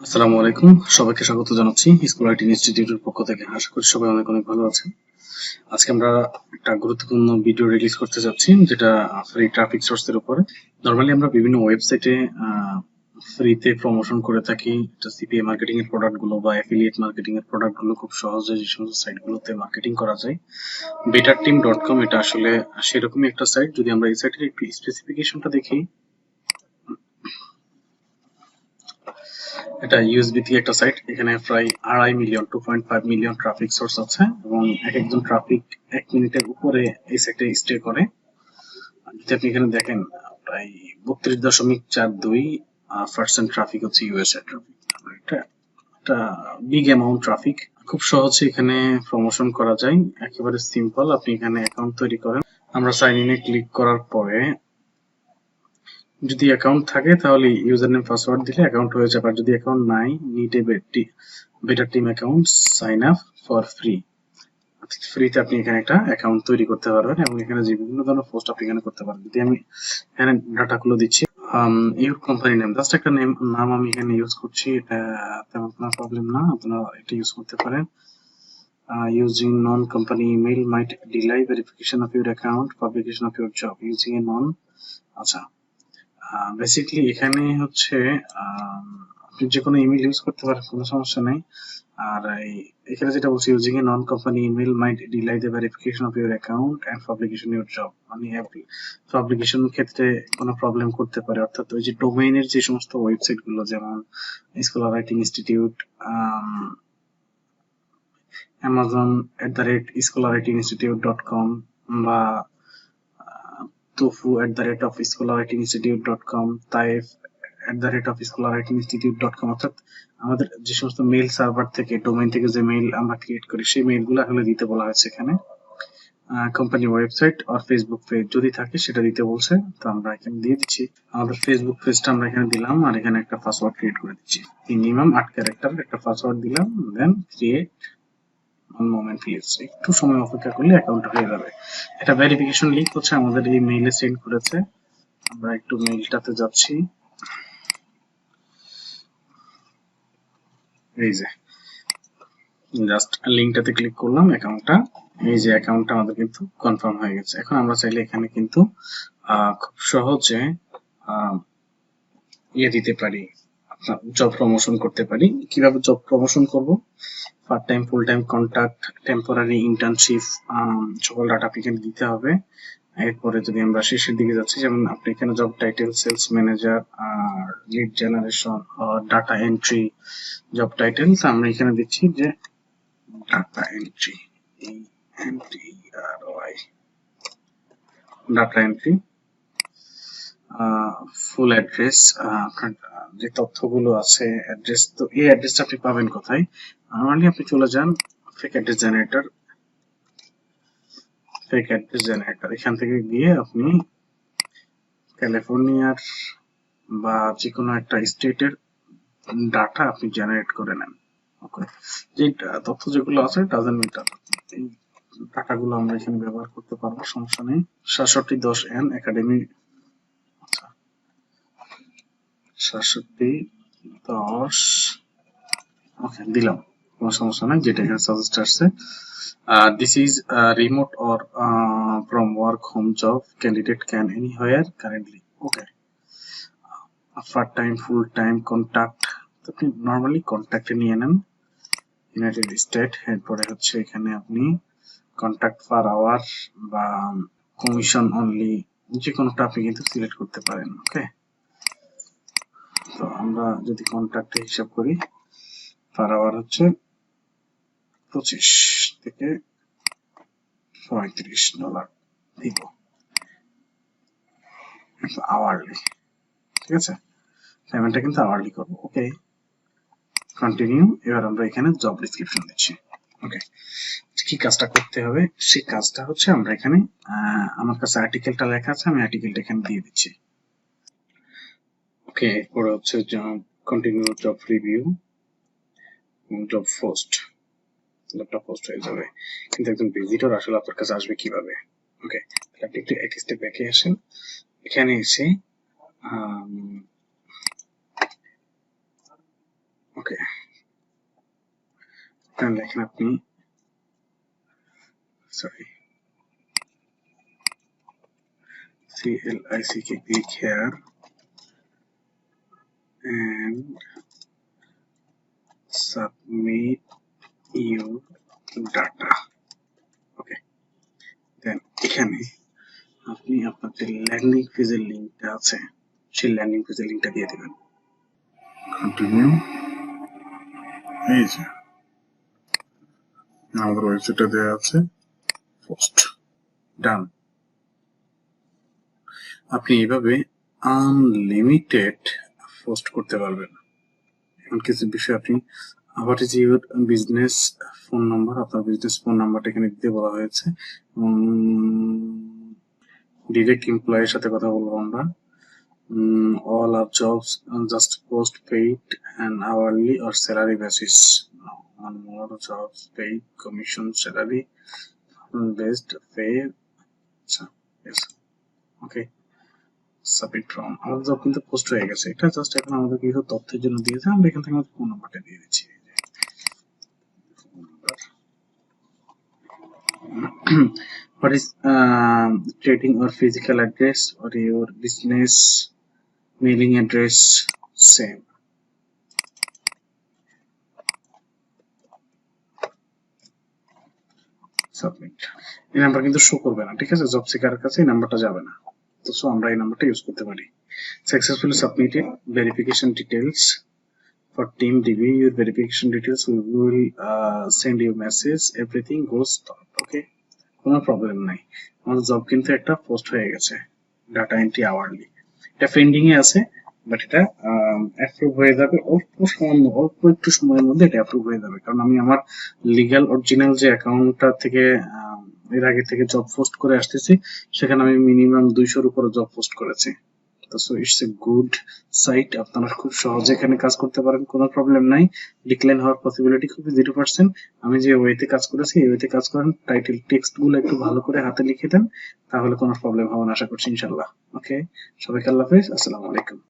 আসসালামু আলাইকুম, সবাইকে স্বাগত জানাচ্ছি স্কুল আইটি ইনস্টিটিউটের পক্ষ থেকে। আশা করি সবাই অনেক অনেক ভালো আছেন। আজকে আমরা একটা গুরুত্বপূর্ণ ভিডিও রিলিজ করতে যাচ্ছি, যেটা ফ্রি ট্রাফিক সোর্সের উপরে। নর্মালি আমরা বিভিন্ন ওয়েবসাইটে ফ্রিতে প্রমোশন করে থাকি। এটা সিপিএ মার্কেটিং এর প্রোডাক্ট গুলো বা অ্যাফিলিয়েট মার্কেটিং এর প্রোডাক্ট গুলো খুব সহজে যে সমস্ত সাইট গুলোতে মার্কেটিং করা যায়। betterteam.com এটা আসলে সেরকমই একটা সাইট। যদি আমরা এই সাইটের একটু স্পেসিফিকেশনটা দেখি, এটা ইউএসবিটি একটা সাইট। এখানে প্রায় 2.5 মিলিয়ন 2.5 মিলিয়ন ট্রাফিক সোর্স আছে এবং এক একজন ট্রাফিক 1 মিনিটের উপরে এই সাইটে স্টে করে। যদি আপনি এখানে দেখেন, প্রায় 32.42% ট্রাফিক হচ্ছে ইউএসএ ট্রাফিক। এটা একটা বিগ অ্যামাউন্ট ট্রাফিক। খুব সহজে এখানে প্রমোশন করা যায়, একেবারে সিম্পল। আপনি এখানে অ্যাকাউন্ট তৈরি করেন। আমরা সাইন ইনে ক্লিক করার পরে যদি অ্যাকাউন্ট থাকে তাহলে ইউজার নেম পাসওয়ার্ড দিলে অ্যাকাউন্ট হয়ে যাবে। আর যদি অ্যাকাউন্ট নাই, need a better team account, sign up for free. ফ্রিতে আপনি এখানে একটা অ্যাকাউন্ট তৈরি করতে পারবেন এবং এখানে যে বিভিন্ন ধরনের পোস্ট আপনি এখানে করতে পারবেন। যদি আমি এখানে ডাটাগুলো দিচ্ছি, ইউর কোম্পানি নেম, জাস্ট একটা নাম আমি এখানে ইউজ করছি। এটা তেমন কোনো প্রবলেম না, আপনারা এটা ইউজ করতে পারেন। Using non-company email might delay verification of your account, publication of your job. Using a non, আচ্ছা, বেসিক্যালি এখানে হচ্ছে আপনি যে কোনো ইমেল ইউজ করতে পারেন, কোনো সমস্যা নেই। আর এখানে যেটা বলছি, using a non company email might delay the verification of your account and publication your job. মানে পাবলিকেশন ক্ষেত্রে কোনো প্রবলেম করতে পারে। অর্থাৎ ওই যে ডোমেইনের যে সমস্ত ওয়েবসাইট গুলো, যেমন স্কলার রাইটিং ইনস্টিটিউট, amazon@scholarwritinginstitute.com বা tofu@scholarwritinginstitute.com, taif@scholarwritinginstitute.com। অর্থাৎ আমাদের যে সমস্ত মেইল সার্ভার থেকে, ডোমেইন থেকে যে মেইল আমরা ক্রিয়েট করি, সেই মেইলগুলো আসলে দিতে বলা হয়েছে এখানে। কোম্পানি ওয়েবসাইট আর ফেসবুক পেজ যদি থাকে সেটা দিতে বলছে, তো আমরা এখানে দিয়ে দিচ্ছি। আমাদের ফেসবুক পেজটা আমরা এখানে দিলাম আর এখানে একটা পাসওয়ার্ড ক্রিয়েট করে দিচ্ছি। মিনিমাম 8 ক্যারেক্টার একটা পাসওয়ার্ড দিলাম, দেন ক্রিয়েট। মোমেন্ট প্লিজ, একটু সময় অপেক্ষা করলে অ্যাকাউন্টটা হয়ে যাবে। এটা ভেরিফিকেশন লিংক হচ্ছে আমাদের এই মেইলে সেন্ড করেছে। আমরা একটু মেইলটাতে যাচ্ছি, এই যে জাস্ট লিংকটাতে ক্লিক করলাম, অ্যাকাউন্টটা, এই যে অ্যাকাউন্টটা আমাদের কিন্তু কনফার্ম হয়ে গেছে। এখন আমরা চাইলে এখানে কিন্তু খুব সহজে ইয়ে দিতে পারি, আপনার জব প্রমোশন করতে পারি। কিভাবে জব প্রমোশন করব? Part time, full time, contract, temporary, internship, সকল ডাটা আপনি এখানে দিতে হবে। এরপরে যদি আমরা শেষের দিকে যাচ্ছি, যেমন আপনি এখানে জব টাইটেল সেলস ম্যানেজার, আর lead generation, data entry, job title আমরা এখানে দিচ্ছি যে data entry, ENTRY, data entry, full address, আপনার যে তথ্যগুলো আছে, অ্যাড্রেস। তো এই অ্যাড্রেসটা আপনি পাবেন কোথায়? নরমালি আপনি চলে যান ফেক অ্যাড্রেস জেনারেটর, এখান থেকে গিয়ে আপনি ক্যালিফোর্নিয়ার বা যে কোনো একটা স্টেটের ডাটা আপনি জেনারেট করে নেন। ওকে, যে তথ্য যেগুলো আছে ডাজন্ট ম্যাটার, এই ডাটাগুলো আমরা এখানে ব্যবহার করতে পারবো, সমস্যা নেই। 6710N একাডেমি, 6710, ওকে দিলাম, কোনো সমস্যা নাই, যেটা এখানে সাজেস্ট আসছে। This is remote or from work home job, candidate can anywhere currently. Okay, part time, full time, contact, আপনি নরমালি কন্ট্যাক্টে নিয়ে নেন, ইউনাইটেড স্টেট। এরপরে হচ্ছে এখানে আপনি কন্ট্যাক্ট পার আওয়ার বা কমিশন অনলি, যে কোনোটা আপনি কিন্তু সিলেক্ট করতে পারেন। ওকে, তো আমরা যদি কন্ট্যাক্টে হিসাব করি, পার আওয়ার হচ্ছে $25 থেকে $35 দিব, আওয়ারলি। ঠিক আছে, পেমেন্টটা কিন্তু আওয়ারলি করবো। ওকে, কন্টিনিউ। এবার আমরা এখানে জব ডেসক্রিপশন দিচ্ছি। ওকে, কি কাজটা করতে হবে সেই কাজটা হচ্ছে, আমরা এখানে আমার কাছে আর্টিকেলটা লেখা আছে, আমি আর্টিকেলটা এখানে দিয়ে দিচ্ছি। ওকে, এরপরে হচ্ছে continue job review, job post, জবটা পোস্ট হয়ে যাবে, কিন্তু একজন ভিজিটর আসলে আপনার কাছে আসবে কিভাবে? ওকে, আপনি একটু এক স্টেপ ব্যাকে আসেন, এখানে এসে ওকে, লেখেন আপনি sorry CLIC click here and submit your data. Okay, then এখানে আপনি আপনার যে ল্যান্ডিং পেজের লিংকটা আছে সেই ল্যান্ডিং পেজের লিংকটা দিয়ে দিবেন। কন্টিনিউ। এই যে আমাদের ওয়েবসাইটটা দেওয়া আছে, পোস্ট ডান। আপনি এইভাবে আনলিমিটেড পোস্ট করতে পারবেন। এখন কিছু বিষয় আপনি what is your business phone number, আপনার বিজনেস ফোন নাম্বারটা এখানে দিতে বলা হয়েছে। ডিরেক্ট এমপ্লয়ের সাথে কথা বলবো আমরা। all our jobs just post paid and hourly or salary basis. On more jobs paid commission salary based pay. Yes, okay. Submit form আমাদের জব কিন্তু পোস্ট হয়ে গেছে। এটা জাস্ট এখন আমাদের কিছু তথ্যের জন্য দিয়েছে, আমরা এখান থেকে আমাদের ফোন নাম্বারটা দিয়ে দিচ্ছি। What is trading or physical address or your business mailing address? Same. Submit. এই নাম্বার কিন্তু শো করবে না, ঠিক আছে? জব সিকারের কাছে এই নাম্বারটা যাবে না, তো সো আমরা এই নাম্বারটা ইউজ করতে পারি। Successfully submitted verification details for team review your verification details. We will send you message, everything goes start. Okay, কোনো প্রবলেম নাই। আমাদের জব কিন্তু একটা পোস্ট হয়ে গেছে, ডাটা এন্ট্রি আওয়ারলি। এটা পেন্ডিং এ আছে, বাট এটা অ্যাপ্রুভ হয়ে যাবে অল্প একটু সময়ের মধ্যে এটা অ্যাপ্রুভ হয়ে যাবে, কারণ আমি আমার লিগ্যাল অরিজিনাল যে অ্যাকাউন্টটা থেকে এর আগে থেকে জব পোস্ট করে আসতেছি, সেখানে আমি মিনিমাম 200-র উপরে জব পোস্ট করেছি। তো so it's a good site, আপনারা খুব সহজে এখানে কাজ করতে পারেন, কোনো প্রবলেম নাই। ডিক্লাইন হওয়ার পসিবিলিটি খুবই 0%। আমি যে ওয়েতে কাজ করেছি এই ওয়েতে কাজ করেন, টাইটেল টেক্সট গুলো একটু ভালো করে হাতে লিখে দেন, তাহলে কোনো প্রবলেম হবে না আশা করছি ইনশাল্লাহ। ওকে, সবাইকে আল্লাহ হাফেজ, আসসালামু আলাইকুম।